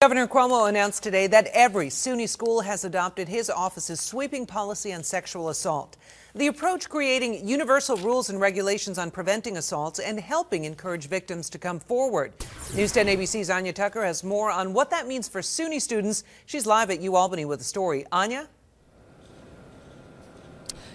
Governor Cuomo announced today that every SUNY school has adopted his office's sweeping policy on sexual assault. The approach creating universal rules and regulations on preventing assaults and helping encourage victims to come forward. News 10 ABC's Anya Tucker has more on what that means for SUNY students. She's live at UAlbany with a story. Anya?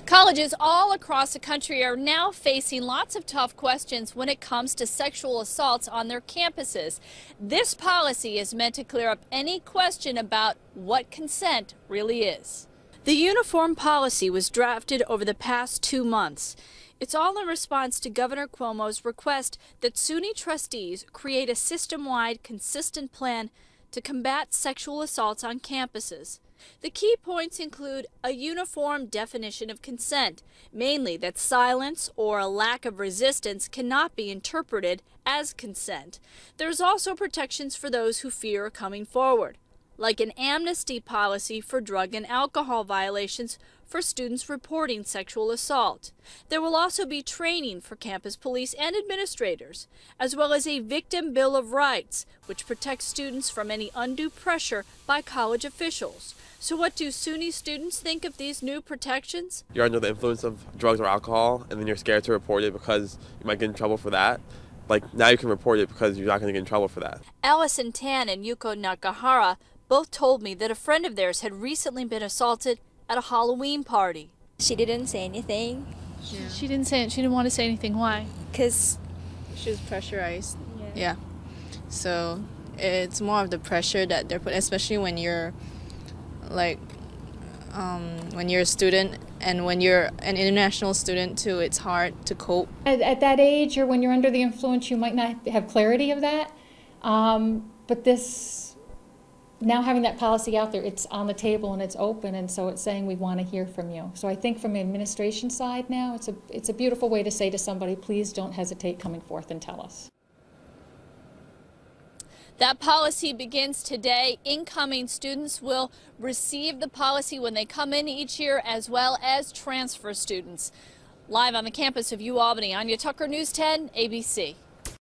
Colleges all across the country are now facing lots of tough questions when it comes to sexual assaults on their campuses. This policy is meant to clear up any question about what consent really is. The uniform policy was drafted over the past 2 months. It's all in response to Governor Cuomo's request that SUNY trustees create a system-wide, consistent plan to combat sexual assaults on campuses. The key points include a uniform definition of consent, mainly that silence or a lack of resistance cannot be interpreted as consent. There's also protections for those who fear coming forward, like an amnesty policy for drug and alcohol violations for students reporting sexual assault. There will also be training for campus police and administrators, as well as a victim bill of rights, which protects students from any undue pressure by college officials. So what do SUNY students think of these new protections? You're under the influence of drugs or alcohol, and then you're scared to report it because you might get in trouble for that. Like, now you can report it because you're not going to get in trouble for that. Alison Tan and Yuko Nakahara both told me that a friend of theirs had recently been assaulted at a Halloween party. She didn't say anything. Yeah. She didn't say it. She didn't want to say anything. Why? Because she was pressurized. Yeah. So it's more of the pressure that they're put, especially when you're like when you're a student and when you're an international student too. It's hard to cope. At that age, or when you're under the influence, you might not have clarity of that. But this. Now having that policy out there, it's on the table and it's open, and so it's saying we want to hear from you. So I think from the administration side now, it's a beautiful way to say to somebody, please don't hesitate coming forth and tell us. That policy begins today. Incoming students will receive the policy when they come in each year, as well as transfer students. Live on the campus of UAlbany, Anya Tucker, News 10 ABC.